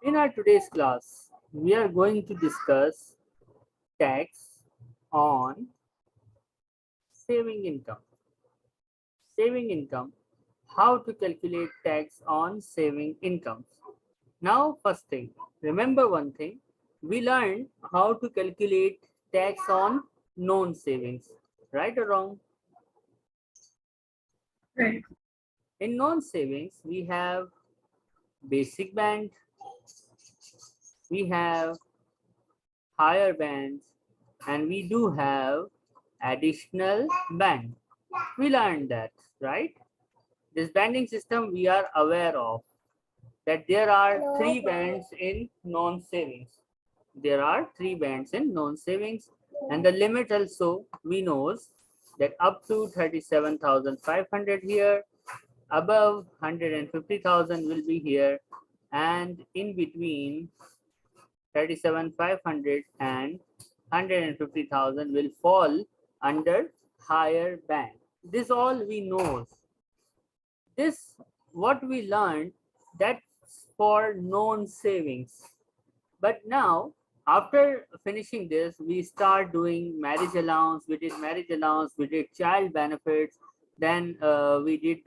In our today's class, we are going to discuss tax on saving income. Saving income, how to calculate tax on saving incomes. Now, first thing, remember one thing, we learned how to calculate tax on non-savings, right or wrong? Right. In non-savings, we have basic band, we have higher bands, and we do have additional band. We learned that, right? This banding system we are aware of that there are three bands in non-savings. There are three bands in non-savings, and the limit also we knows that up to 37,500 here, above 150,000 will be here, and in between 37,500 and 150,000 will fall under higher band. This all we know. This what we learned, that's for known savings. But now after finishing this, we start doing marriage allowance. We did marriage allowance, we did child benefits, then we did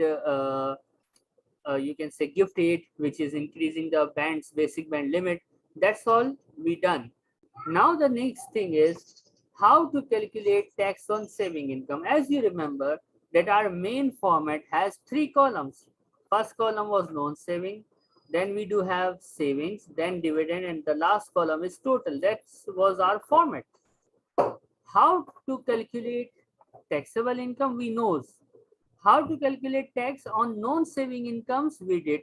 you can say gift aid, which is increasing the band's basic band limit. That's all we done. Now the next thing is how to calculate tax on saving income. As you remember that our main format has three columns. First column was non-saving, then we do have savings, then dividend, and the last column is total. That was our format. How to calculate taxable income? We know. How to calculate tax on non-saving incomes? We did.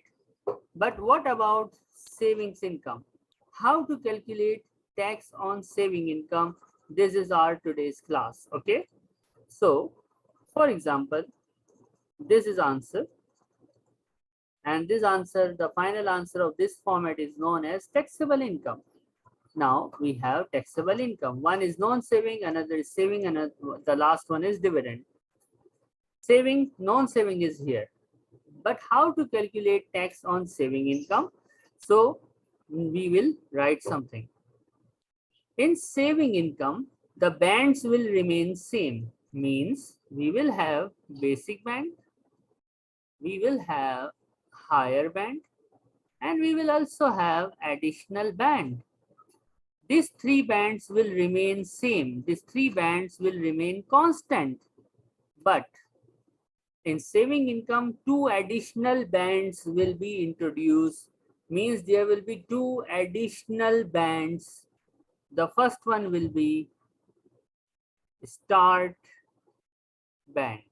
But what about savings income? How to calculate tax on saving income? This is our today's class. Okay. So, for example, this is answer. And this answer, the final answer of this format is known as taxable income. Now we have taxable income. One is non-saving, another is saving, and the last one is dividend. Saving, non-saving is here. But how to calculate tax on saving income? So we will write something. In saving income, the bands will remain same. Means we will have basic band, we will have higher band, and we will also have additional band. These three bands will remain same. These three bands will remain constant. But in saving income, two additional bands will be introduced. Means there will be two additional bands. The first one will be start band,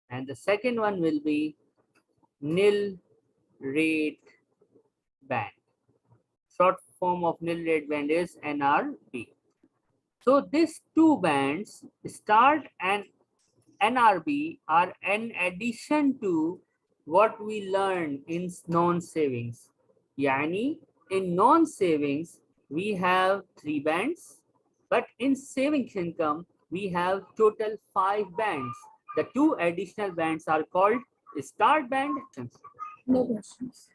and the second one will be nil rate band. Short form of nil rate band is NRB. So these two bands, start and NRB, are in addition to what we learned in non-savings. Yani in non-savings, we have three bands, but in savings income, we have total 5 bands. The two additional bands are called start band. No questions.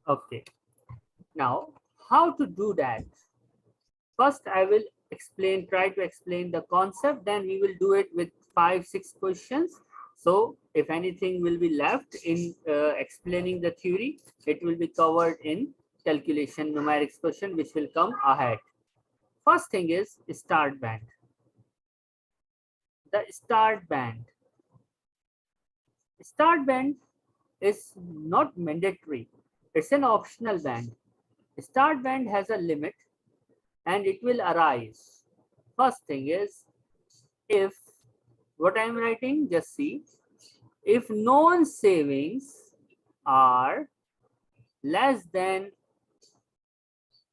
Okay. Now, how to do that? First, I will try to explain the concept, then we will do it with 5-6 questions. So if anything will be left in explaining the theory, it will be covered in calculation numerics question, which will come ahead. First thing is start band. The start band. Start band is not mandatory. It's an optional band. Start band has a limit and it will arise. First thing is, if what I'm writing, just see, if non-savings are less than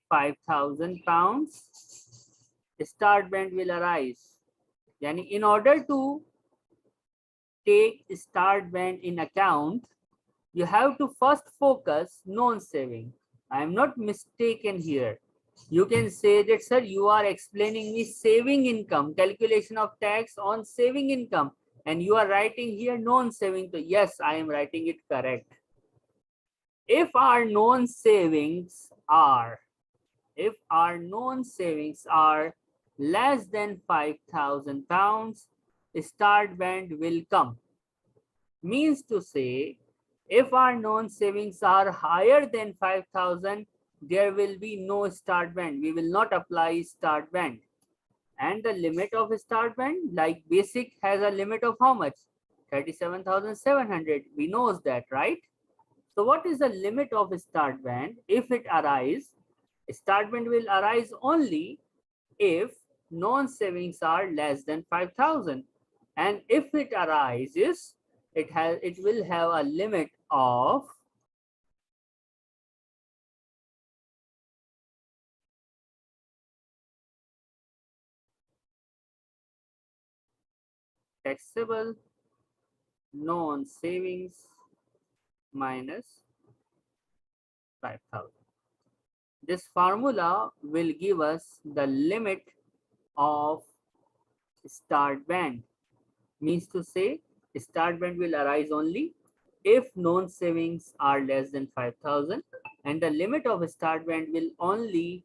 5,000 pounds, start band will arise. Yani in order to take start band in account, you have to first focus non-saving. I am not mistaken here. You can say that, sir, you are explaining me saving income, calculation of tax on saving income, and you are writing here non-saving. So yes, I am writing it correct. If our known savings are, if our known savings are less than £5,000, start band will come. Means to say, if our known savings are higher than 5,000, there will be no start band. We will not apply start band. And the limit of start band, like basic has a limit of how much? 37,700. We knows that, right? So what is the limit of start band? If it arise, start band will arise only if non-savings are less than 5,000. And if it arises, it will have a limit of taxable non-savings minus 5,000. This formula will give us the limit of start band. Means to say, start band will arise only if known savings are less than 5,000, and the limit of start band will only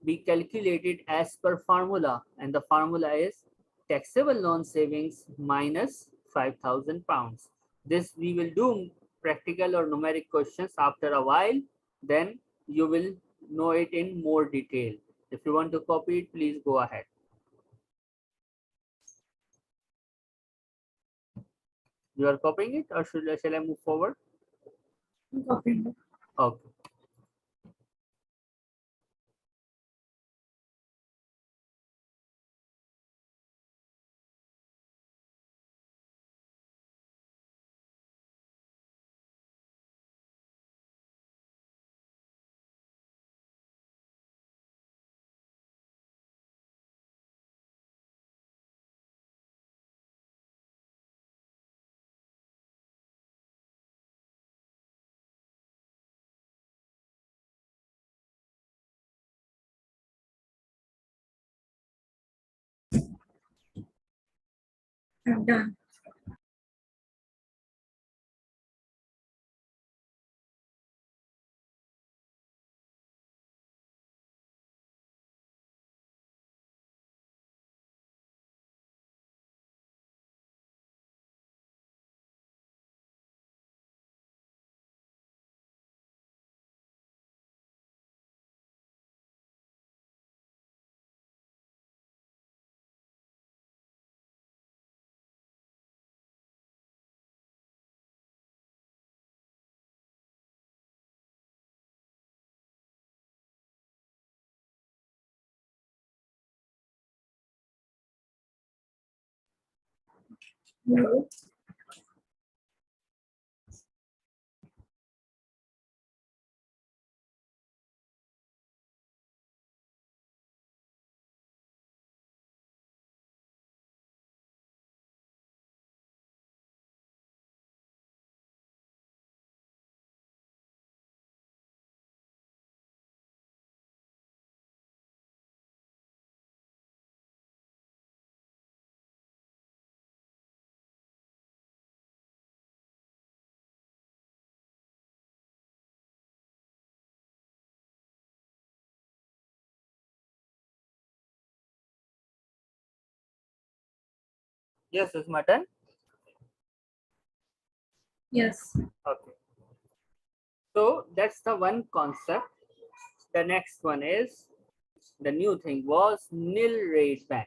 be calculated as per formula, and the formula is taxable non savings minus £5,000. This we will do practical or numeric questions after a while, then you will know it in more detail. If you want to copy it, please go ahead. You are copying it, or shall I move forward? Copying. Okay. I'm done. No. Yes, it's my turn. Yes. Okay. So that's the one concept. The next one is, the new thing was nil rate band.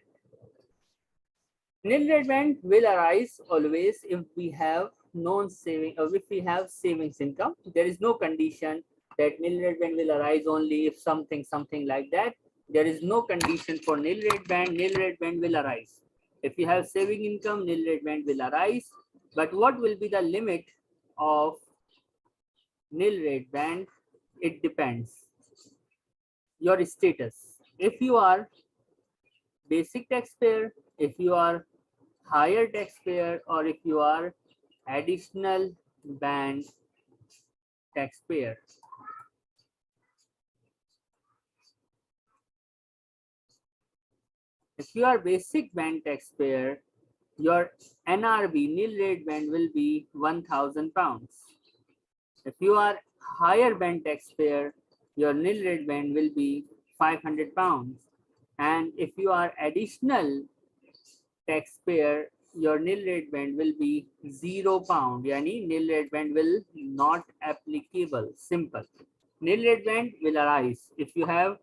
Nil rate band will arise always if we have non-saving, or if we have savings income. There is no condition that nil rate band will arise only if something like that. There is no condition for nil rate band. Nil rate band will arise if you have saving income. Nil rate band will arise. But what will be the limit of nil rate band? It depends your status. If you are basic taxpayer, if you are higher taxpayer, or if you are additional band taxpayer. If you are basic band taxpayer, your NRB nil rate band will be £1,000. If you are higher band taxpayer, your nil rate band will be £500. And if you are additional taxpayer, your nil rate band will be £0. Yani nil rate band will not applicable. Simple. Nil rate band will arise. If you have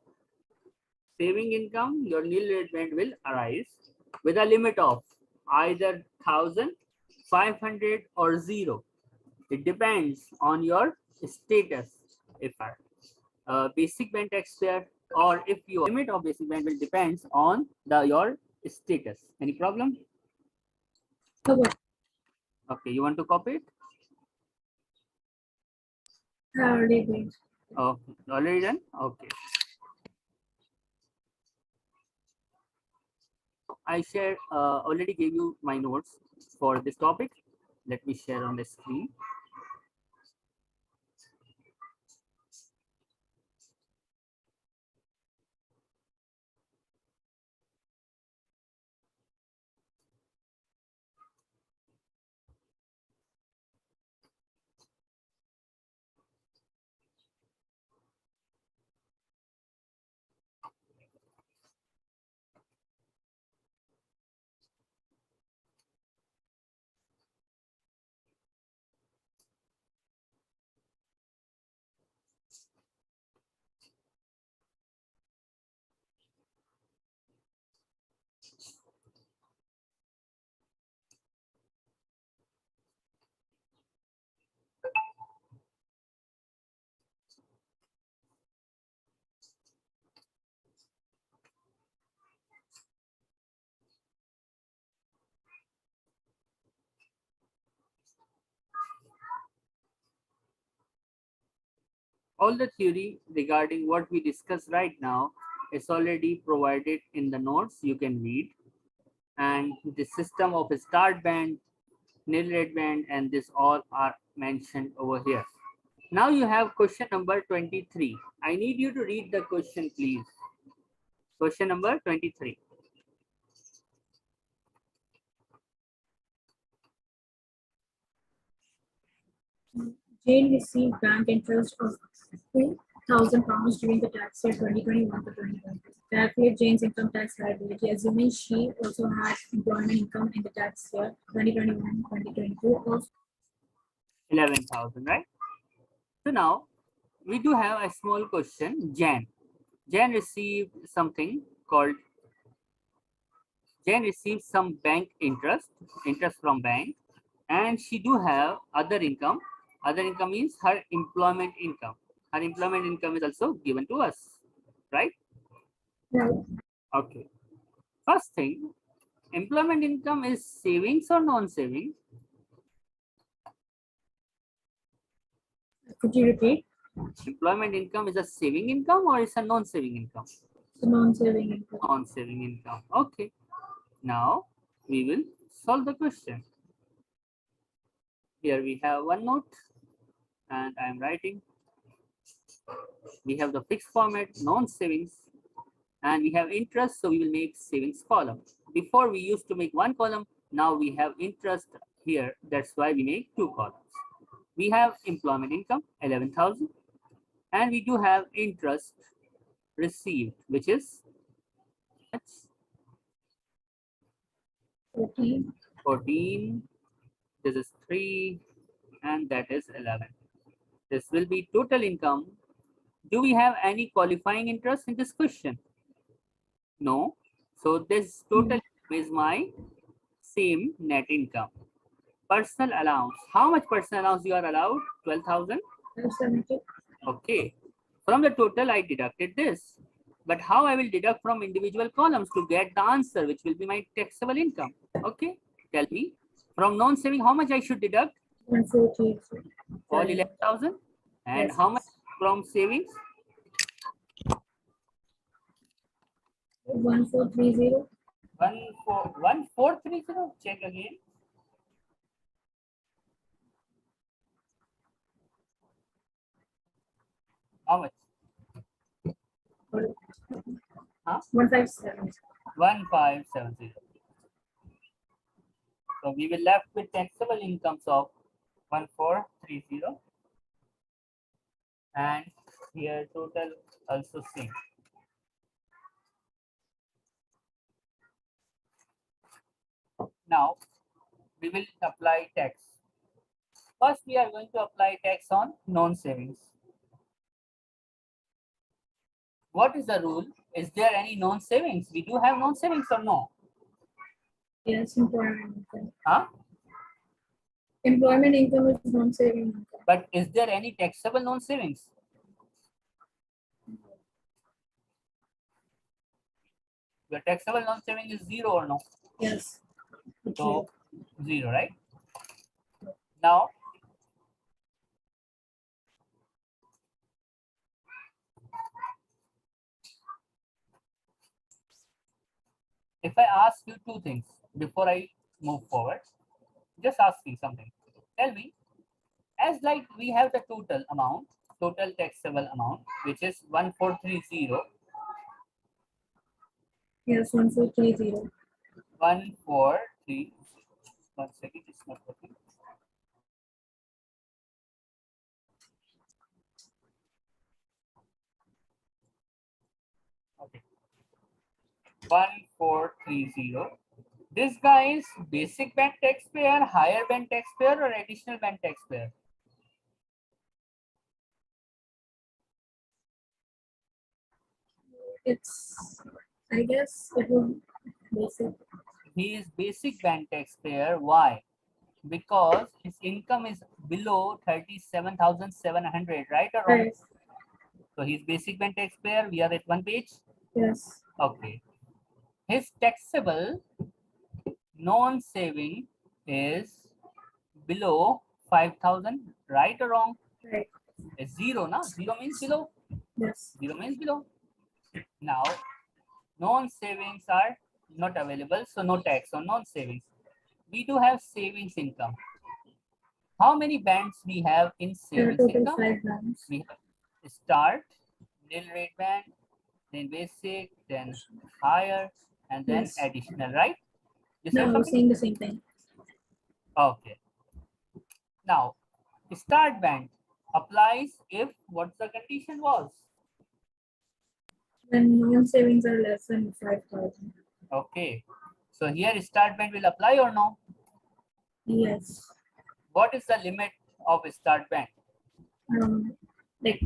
saving income, your nil rate band will arise with a limit of either 1000, 500 or 0. It depends on your status. If basic band taxpayer or if your limit of basic band will depends on your status. Any problem? Okay. Okay, you want to copy it? I already did. Oh, already done? Okay. I share already gave you my notes for this topic. Let me share on the screen. All the theory regarding what we discussed right now is already provided in the notes. You can read. And the system of a start band, nil rate band, and this all are mentioned over here. Now you have question number 23. I need you to read the question, please. Question number 23. Jane received bank interest of £2,000 during the tax year 2021 to 2022. Calculate Jane's income tax liability, assuming she also had employment income in the tax year 2021-2022 of 11,000, right? So now we do have a small question. Jan received something called Jan received some bank interest from bank, and she do have other income. Other income means her employment income. Her employment income is also given to us, right? Right. Okay. First thing, employment income is savings or non-saving? Could you repeat? Employment income is a saving income or is a non-saving income? The non-saving income. Non-saving income. Okay. Now we will solve the question. Here we have one note and I am writing. We have the fixed format, non-savings, and we have interest, so we will make savings column. Before we used to make one column, now we have interest here. That's why we make two columns. We have employment income, 11,000, and we do have interest received, which is 14. 14. This is 3, and that is 11. This will be total income. Do we have any qualifying interest in this question? No. So this total is my same net income. Personal allowance. How much personal allowance you are allowed? 12,000. 570. Okay. From the total, I deducted this. But how I will deduct from individual columns to get the answer, which will be my taxable income? Okay. Tell me. From non-saving, how much I should deduct? 1433. All 11,000. And Yes. how much from savings? 1430. 1430. Check again. How much? Huh? 157. 1570. So we will left with taxable incomes of 1430. and here total also same. Now we will apply tax. First, we are going to apply tax on non-savings. What is the rule? Is there any non-savings? We do have non-savings or no? Yes, employment income. Huh? Employment income is non-saving income. But is there any taxable non-savings? The taxable non-saving is zero or no? Yes. So zero, right? Now if I ask you two things before I move forward, just asking something. Tell me, as like we have the total amount, total taxable amount, which is 1430. Yes, 1430. 1430. One second, it's not working. Okay. 1430. This guy is basic band taxpayer, higher band taxpayer, or additional band taxpayer? It's, I guess it will basic. He is basic band taxpayer. Why? Because his income is below 37,700, right or wrong? Right. So he's basic band taxpayer. We are at one page. Yes. Okay. His taxable non-saving is below 5,000, right or wrong? Right. It's zero, na? Zero means below. Yes. Zero means below. Now, non-savings are not available, so no tax on non-savings. We do have savings income. How many bands we have in There are savings total income? 5 bands. We have start, nil rate band, then basic, then higher, and then Yes. additional, right? You No, said I was something? saying the same thing. Okay. Now, start band applies if what the condition was. When non-savings are less than 5,000. Okay. So here start band will apply or no? Yes. What is the limit of start band? Like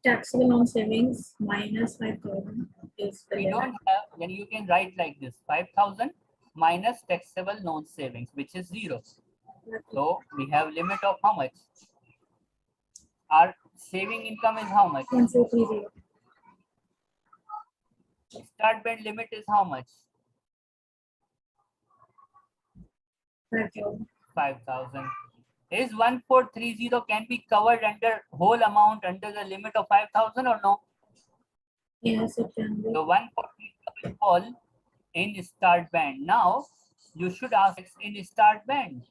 taxable non-savings minus 5,000 is the We limit. don't have, then you can write like this, 5,000 minus taxable non-savings, which is zero. So we have limit of how much? Our saving income is how much? 1430. Start band limit is how much? 5,000. 5,000. Is 1430 can be covered under whole amount under the limit of 5,000 or no? Yes, it can be. So 140 will fall in start band. Now you should ask in start band.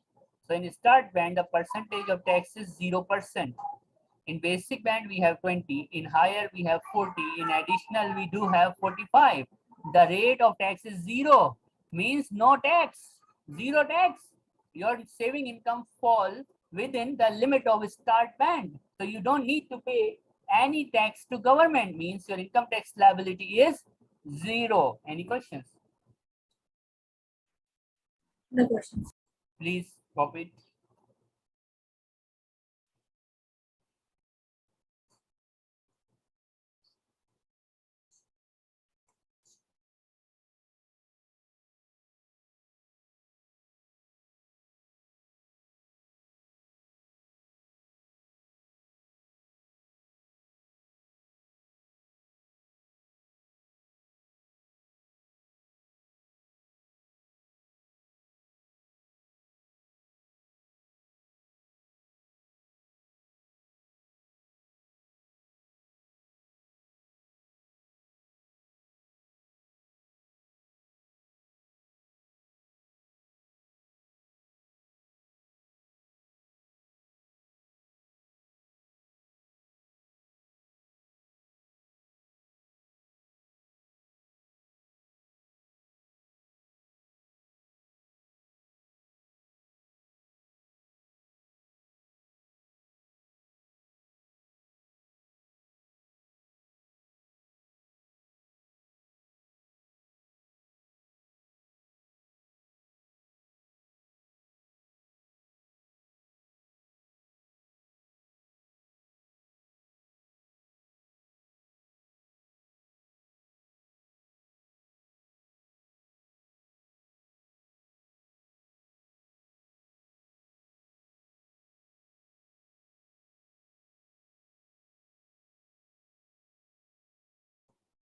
So in start band, the percentage of tax is 0%. In basic band, we have 20. In higher, we have 40. In additional, we do have 45. The rate of tax is zero. Means no tax. Zero tax. Your saving income fall within the limit of start band. So you don't need to pay any tax to government. Means your income tax liability is zero. Any questions? No questions. Please copy it.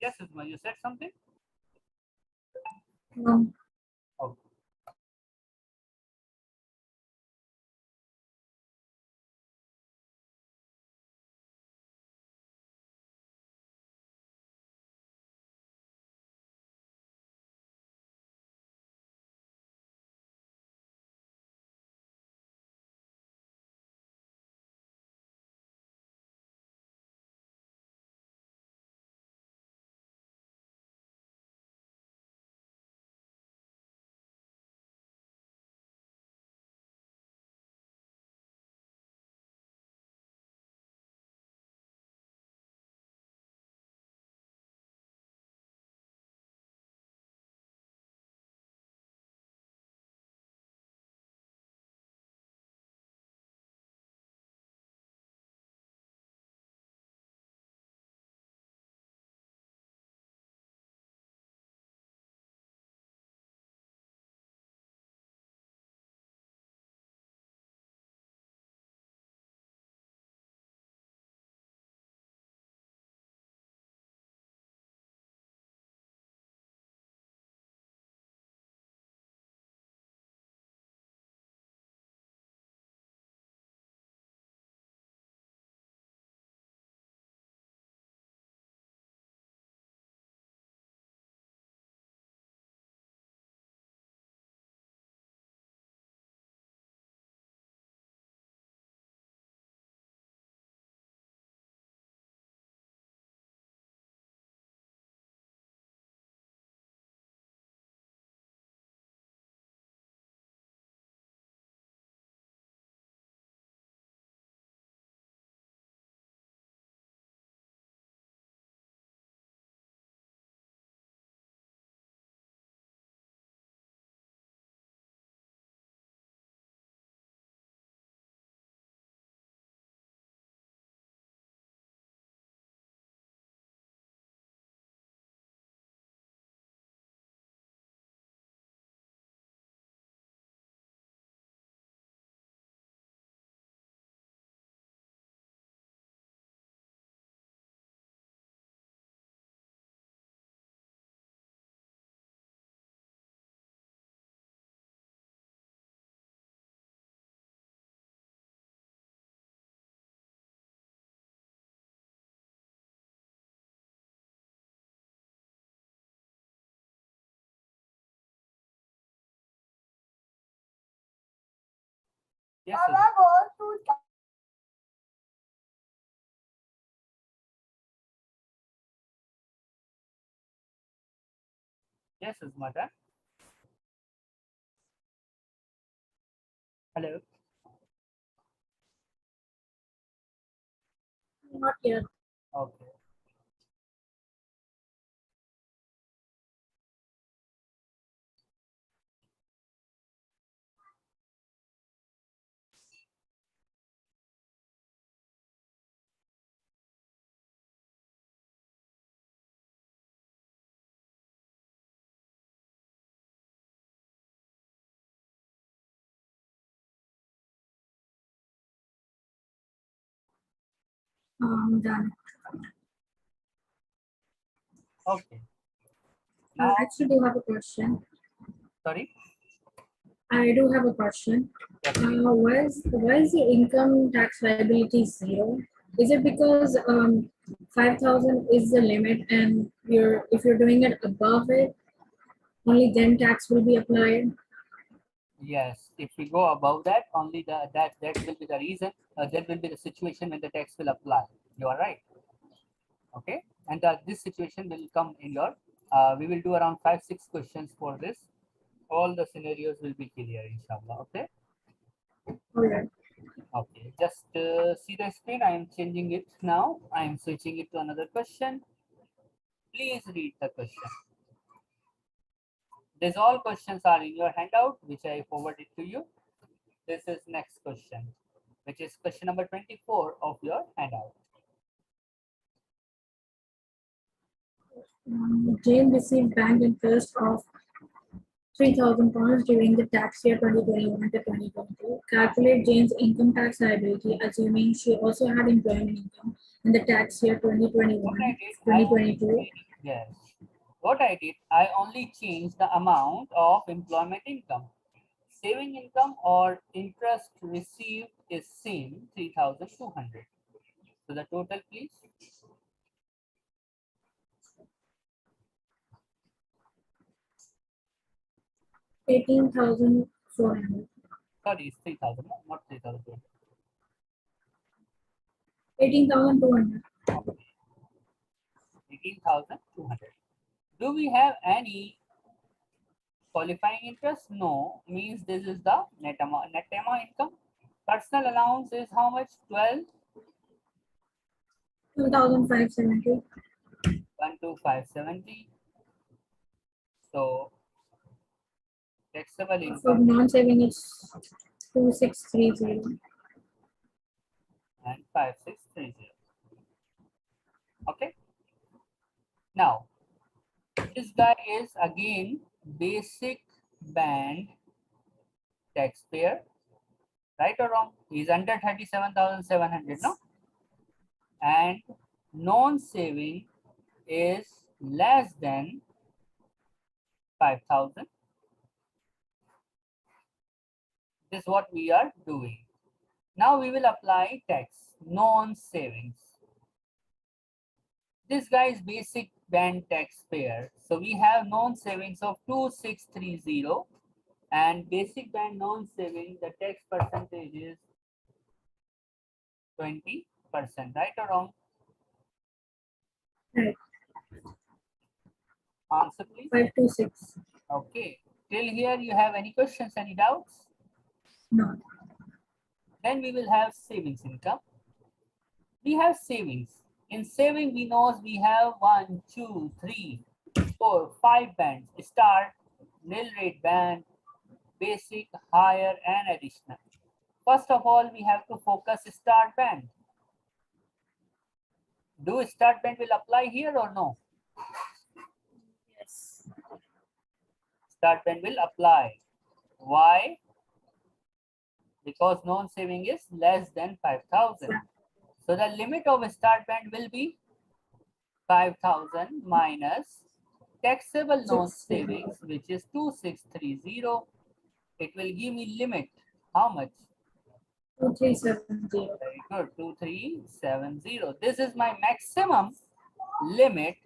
Yes, Usma, you said something? No. Okay. Yes, Usma. Yes, Usma. Hello. Not yet. Okay. Done. Okay. I Now, actually do have a question. sorry. I do have a question. Yes, please. Why is the income tax liability zero? Is it because 5,000 is the limit, and if you're doing it above it, only then tax will be applied? Yes, if we go above that, only that will be the reason. That will be the situation when the tax will apply. You are right. Okay, and this situation will come in your. We will do around 5 6 questions for this. All the scenarios will be clear, inshallah. Okay. Alright. Okay. Just see the screen. I am changing it now. I am switching it to another question. Please read the question. These all questions are in your handout, which I forwarded to you. This is next question, which is question number 24 of your handout. Jane received bank interest of £3,000 during the tax year 2021 to 2022. Calculate Jane's income tax liability, assuming she also had employment income in the tax year 2021 What I did, I 2022. Yes. What I did, I only changed the amount of employment income. Saving income or interest received is same 3,200. So the total, please. 18,400. Sorry, it's 3,000, not 3,000. 18,200. 18,200. Do we have any qualifying interest? No, means this is the net amount income. Personal allowance is how much? 12, 2,570. 12570. So taxable For income non-saving, it's 2,630. and 5630. Okay. Now this guy is again basic band taxpayer, right or wrong? He's under 37,700, no? And non-saving is less than 5,000. This is what we are doing. Now we will apply tax, non-savings. This guy is basic band taxpayer. So we have non-savings of 2630 and basic band non-saving, the tax percentage is 20%, right or wrong? Right. Answer please. 526. Okay. Till here you have any questions, any doubts? No. Then we will have savings income. We have savings. In saving, we know we have 1, 2, 3, 4, 5 bands. Start, nil rate band, basic, higher, and additional. First of all, we have to focus start band. Do start band will apply here or no? Yes. Start band will apply. Why? Because non-saving is less than 5,000. So the limit of start band will be 5,000 minus taxable non-savings, which is 2630. It will give me limit. How much? 2370. Very good. 2370. This is my maximum limit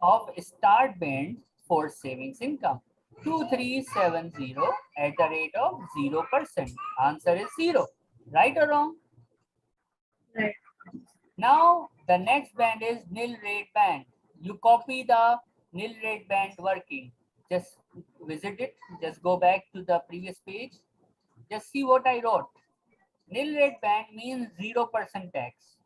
of start band for savings income. 2370 at the rate of 0%. Answer is 0. Right or wrong? Right. Now the next band is nil rate band. You copy the nil rate band working. Just visit it. Just go back to the previous page. Just see what I wrote. Nil rate band means 0% tax.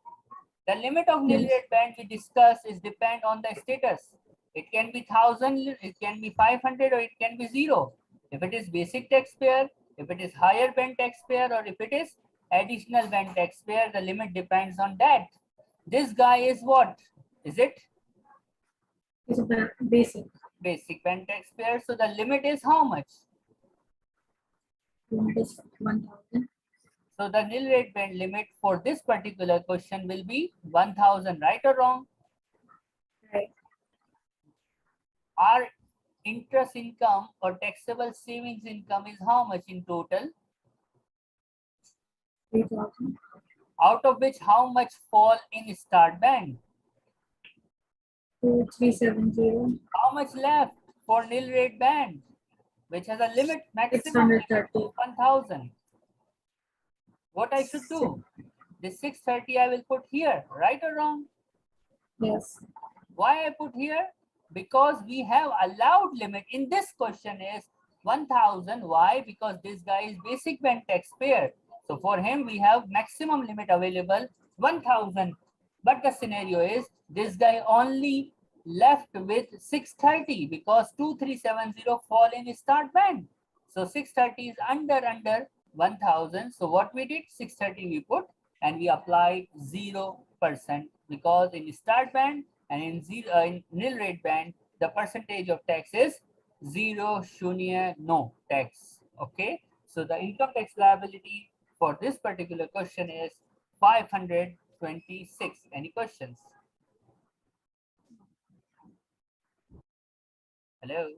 The limit of nil rate band we discussed is depend on the status. It can be 1,000, it can be 500, or it can be 0. If it is basic taxpayer, if it is higher band taxpayer, or if it is additional band taxpayer, the limit depends on that. This guy is what? Is it? It's basic. Basic band taxpayer. So the limit is how much? Limit is 1,000. So the nil rate band limit for this particular question will be 1,000, right or wrong? Right. Our interest income or taxable savings income is how much in total? 3,000. Out of which how much fall in start band? 2,370. How much left for nil rate band, which has a limit maximum limit 630. of 1,000? What I should do? This 630 I will put here, right or wrong? Yes. Why I put here? Because we have allowed limit in this question is 1,000. Why? Because this guy is basic band taxpayer. So for him, we have maximum limit available 1,000. But the scenario is this guy only left with 630 because 2370 fall in start band. So 630 is under 1,000. So what we did, 630 we put and we applied 0% because in start band and in nil rate band, the percentage of tax is 0, shunya, no tax. Okay. So the income tax liability for this particular question is 526. Any questions? Hello.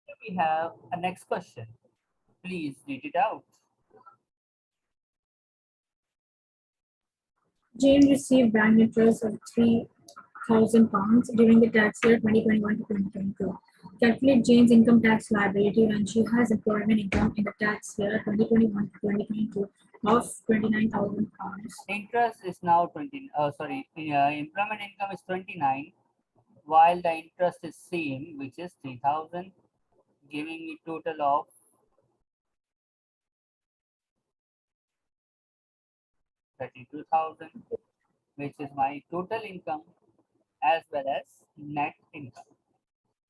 Here we have a next question. Please read it out. Jane received bank interest of £3,000 during the tax year 2021 to 2022. Calculate Jane's income tax liability when she has employment income in the tax year 2021 to 2022 of £29,000. Interest is now 20. Sorry, employment income is 29, while the interest is same, which is 3,000, giving me total of 32,000, which is my total income as well as net income.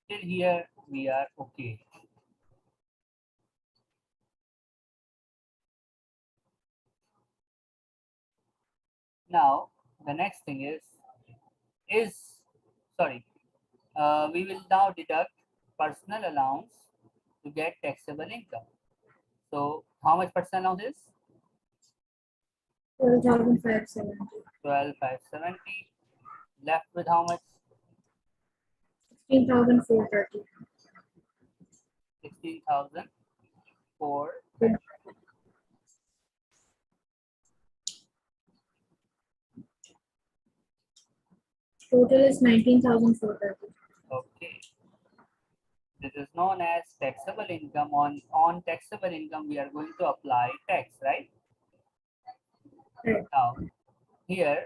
Till here we are okay. Now the next thing is sorry, we will now deduct personal allowance to get taxable income. So how much personal allowance is? 12,570. 12,570. Left with how much? 16,430. 16,430. Total is 19,430. Okay. This is known as taxable income. On taxable income, we are going to apply tax, right? Right. Now, here,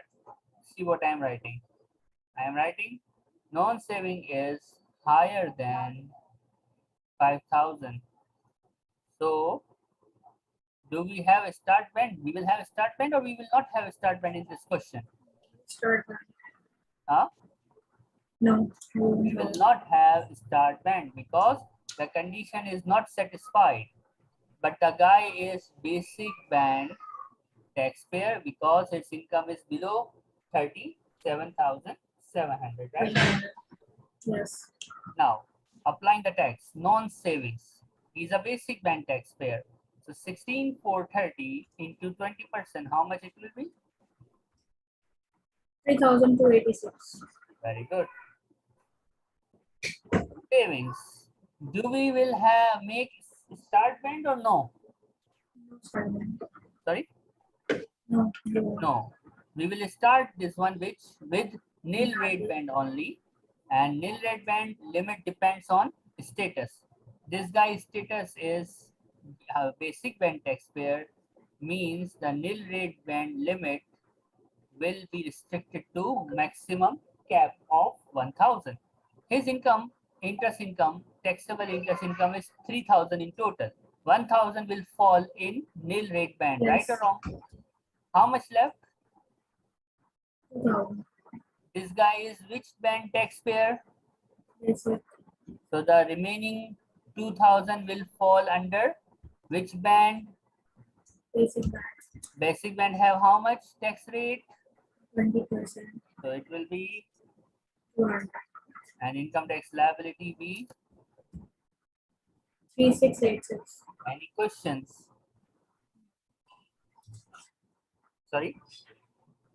see what I am writing. I am writing non-saving is higher than 5,000. So, do we have a start band? We will have a start band, or we will not have a start band in this question? Start bank. Huh? No. We will not have start band because the condition is not satisfied. But the guy is basic band taxpayer because his income is below 37,700, right? Yes. Now, applying the tax, non-savings, is a basic band taxpayer. So 16,430 into 20%, how much it will be? 3,286. Very good. Savings. Do we will have make start band or no? Start bank. Sorry? No. No. We will start this one with nil rate band only, and nil rate band limit depends on status. This guy's status is basic band taxpayer, means the nil rate band limit will be restricted to maximum cap of 1,000. His income, taxable interest income is 3,000 in total. 1,000 will fall in nil rate band, right or Yes. wrong? How much left? 2,000. This guy is which band taxpayer? Basic. So the remaining 2,000 will fall under which band? Basic bank. Basic band have how much tax rate? 20%. So it will be, 200. and income tax liability be. 3,686. Any questions? Sorry,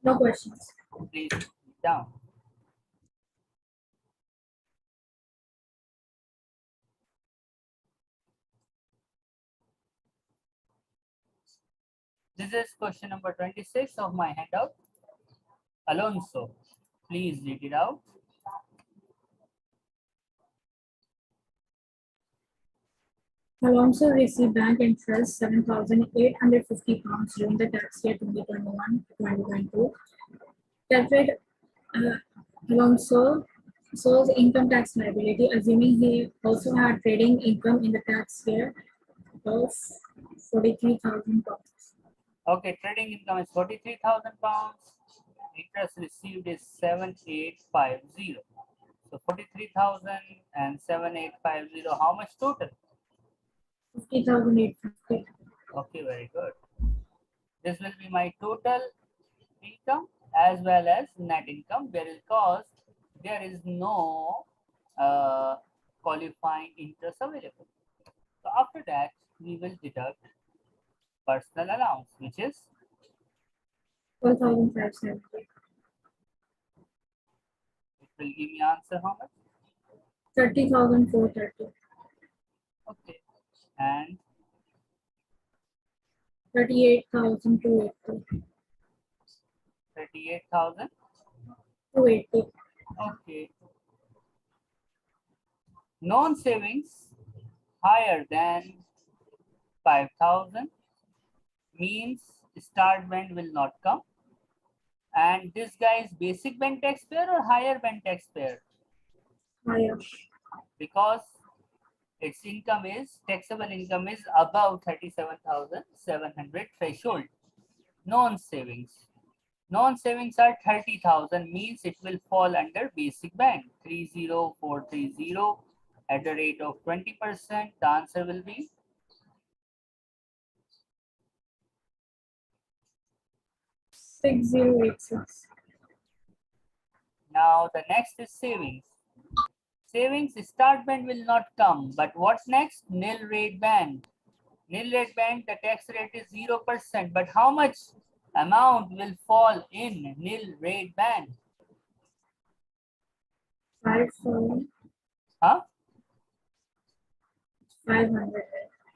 No questions. please down. This is question number 26 of my handout. Alonso, please read it out. Alonso received bank interest £7,850 during the tax year 2021 to 2022. Calculate Alonso's income tax liability, assuming he also had trading income in the tax year of £43,000. Okay, trading income is 43,000 pounds. Interest received is 7,850. So 43,000 and 7,850. How much total? 50,850. Okay, very good. This will be my total income as well as net income. Because there is no qualifying interest available. So after that, we will deduct personal allowance, which is 12,570. will give me answer how much? 30,430. Okay. And 38,280. 38,000. 280. Okay. Non-savings higher than 5,000 means start band will not come. And this guy is basic band taxpayer or higher band taxpayer? Higher. Because its income is, taxable income is above 37,700 threshold. Non-savings. Non-savings are 30,000 means it will fall under basic band 30430 at the rate of 20%. The answer will be 6086. now the next is savings. Savings start band will not come, but what next? Nil rate band. Nil rate band, the tax rate is 0%, but how much amount will fall in nil rate band? 5,500. Huh?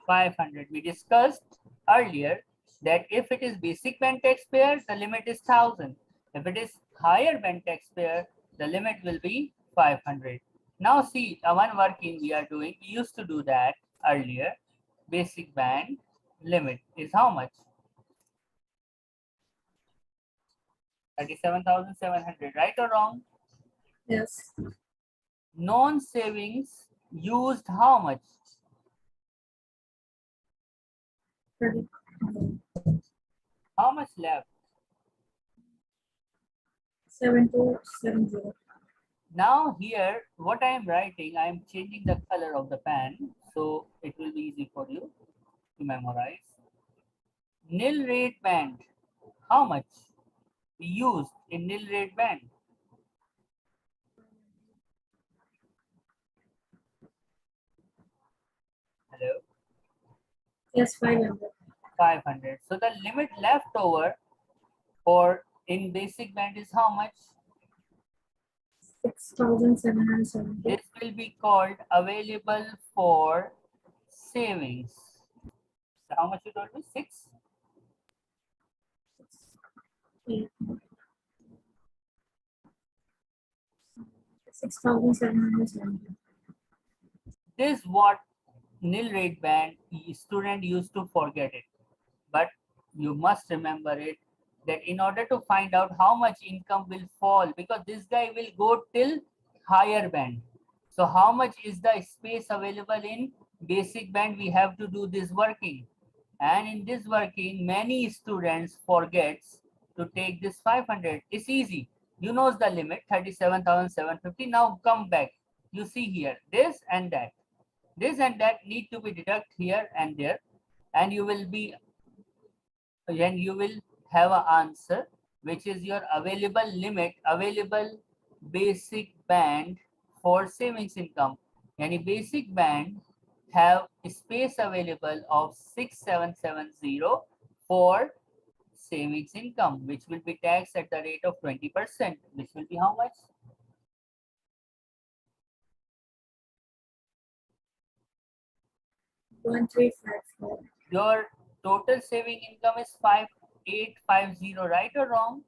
500. We discussed earlier that if it is basic band taxpayer, the limit is 1,000. If it is higher band taxpayer, the limit will be 500. Now see, one working we are doing, we used to do that earlier. Basic band limit is how much? 37,700, right or wrong? Yes. Non-savings used how much? 30. How much left? 7270. Now here, what I am writing, I am changing the color of the pen, so it will be easy for you to memorize. Nil rate band, how much we used in nil rate band? Hello, Yes, 500. 500. So the limit left over for in basic band is how much? 6,770. This will be called available for savings. So how much you told me? 6? 6,770. This what nil rate band student used to forget it, but you must remember it that in order to find out how much income will fall, because this guy will go till higher band, so how much is the space available in basic band, we have to do this working, and in this working many students forgets to take this 500. It's easy, you knows the limit 37,750. Now come back, you see here this and that need to be deduct here and there, and you will be, then you will have an answer which is your available limit, available basic band for savings income. Yani basic band have space available of 6770 for savings income, which will be taxed at the rate of 20%, which will be how much? 1354. Your total saving income is 5850, right or wrong?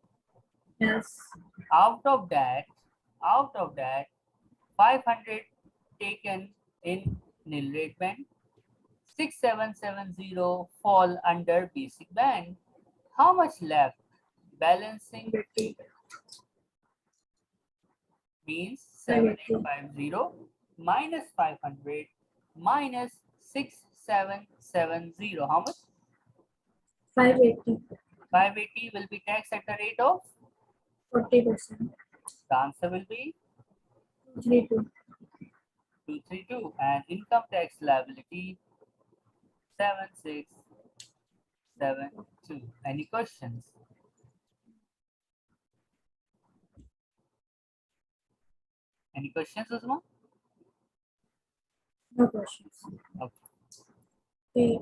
Yes. Out of that, 500 taken in nil rate band, 6770 fall under basic band. How much left? Balancing 50. means 580. 7850 minus 500 minus 6770. How much? 580. 580 will be taxed at the rate of, 40%. the answer will be 232. 232, and income tax liability 7672. Any questions? Any questions, Uzma? No questions. Okay. Okay.